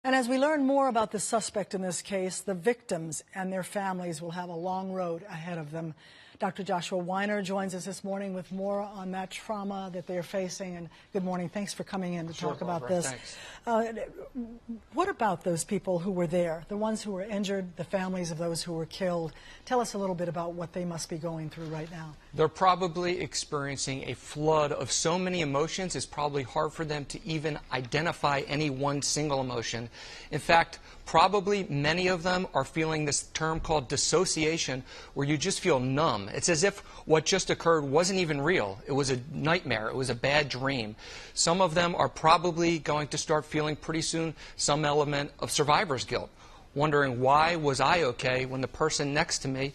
And as we learn more about the suspect in this case, the victims and their families will have a long road ahead of them. Dr. Joshua Weiner joins us this morning with more on that trauma that they're facing. And good morning. Thanks for coming in to talk about this. What about those people who were there, the ones who were injured, the families of those who were killed? Tell us a little bit about what they must be going through right now. They're probably experiencing a flood of so many emotions, it's probably hard for them to even identify any one single emotion. In fact, probably many of them are feeling this term called dissociation, where you just feel numb. It's as if what just occurred wasn't even real. It was a nightmare. It was a bad dream. Some of them are probably going to start feeling pretty soon some element of survivor's guilt, wondering, why was I okay when the person next to me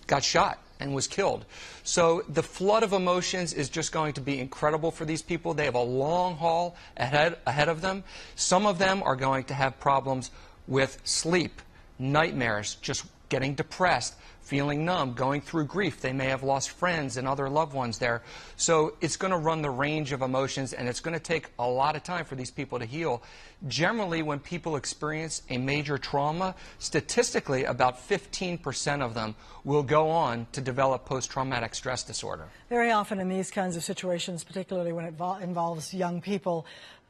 got shot and was killed? So the flood of emotions is just going to be incredible for these people. They have a long haul ahead of them. Some of them are going to have problems with sleep, nightmares, just getting depressed, feeling numb, going through grief. They may have lost friends and other loved ones there. So it's going to run the range of emotions, and it's going to take a lot of time for these people to heal. Generally, when people experience a major trauma, statistically, about 15% of them will go on to develop post-traumatic stress disorder. Very often in these kinds of situations, particularly when it involves young people,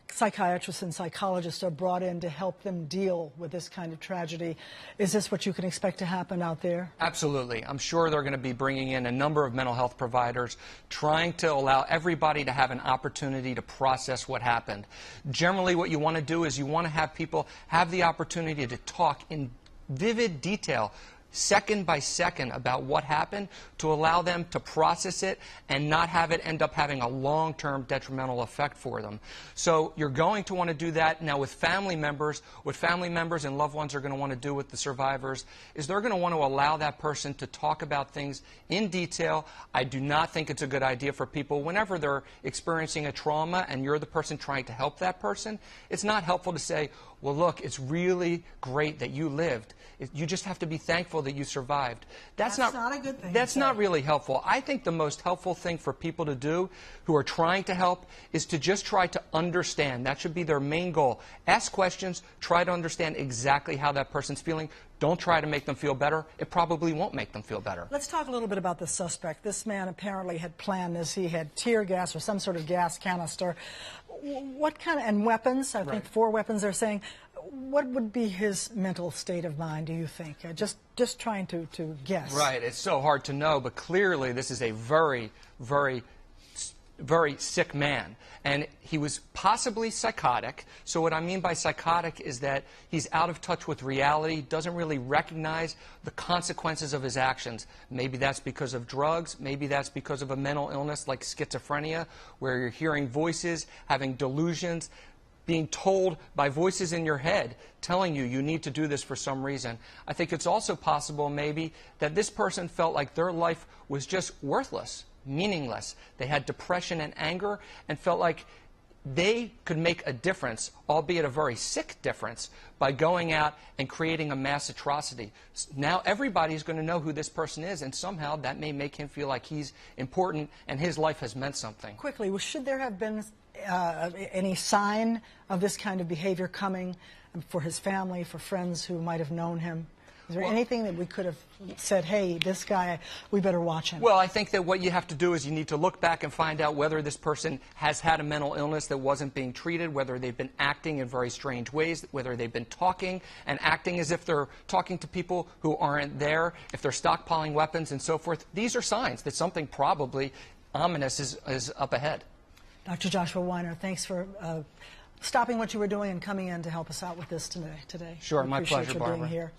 psychiatrists and psychologists are brought in to help them deal with this kind of tragedy. Is this what you can expect to happen out there? Absolutely. I'm sure they're going to be bringing in a number of mental health providers, trying to allow everybody to have an opportunity to process what happened. Generally, what you want to do is you want to have people have the opportunity to talk in vivid detail, second by second, about what happened, to allow them to process it and not have it end up having a long-term detrimental effect for them. So you're going to want to do that. Now with family members, what family members and loved ones are going to want to do with the survivors is they're going to want to allow that person to talk about things in detail. I do not think it's a good idea for people, whenever they're experiencing a trauma and you're the person trying to help that person, it's not helpful to say, well, look, it's really great that you lived. You just have to be thankful that you survived. That's not a good thing. That's not really helpful. I think the most helpful thing for people to do who are trying to help is to just try to understand. That should be their main goal. Ask questions. Try to understand exactly how that person's feeling. Don't try to make them feel better. It probably won't make them feel better. Let's talk a little bit about the suspect. This man apparently had planned this. He had tear gas or some sort of gas canister. What kind of, and weapons, I think 4 weapons they're saying. What would be his mental state of mind, do you think? Just trying to guess. Right. It's so hard to know, but clearly this is a very, very sick man. And he was possibly psychotic. So what I mean by psychotic is that he's out of touch with reality, doesn't really recognize the consequences of his actions. Maybe that's because of drugs. Maybe that's because of a mental illness like schizophrenia, where you're hearing voices, having delusions, being told by voices in your head, telling you you need to do this for some reason. I think it's also possible maybe that this person felt like their life was just worthless, meaningless. They had depression and anger and felt like they could make a difference, albeit a very sick difference, by going out and creating a mass atrocity. Now everybody's going to know who this person is, and somehow that may make him feel like he's important and his life has meant something. Quickly, should there have been any sign of this kind of behavior coming for his family, for friends who might have known him? Is there anything that we could have said, hey, this guy, we better watch him? Well, I think that what you have to do is you need to look back and find out whether this person has had a mental illness that wasn't being treated, whether they've been acting in very strange ways, whether they've been talking and acting as if they're talking to people who aren't there, if they're stockpiling weapons and so forth. These are signs that something probably ominous is up ahead. Dr. Joshua Weiner, thanks for stopping what you were doing and coming in to help us out with this today. Sure, my pleasure, Appreciate you Barbara. being here.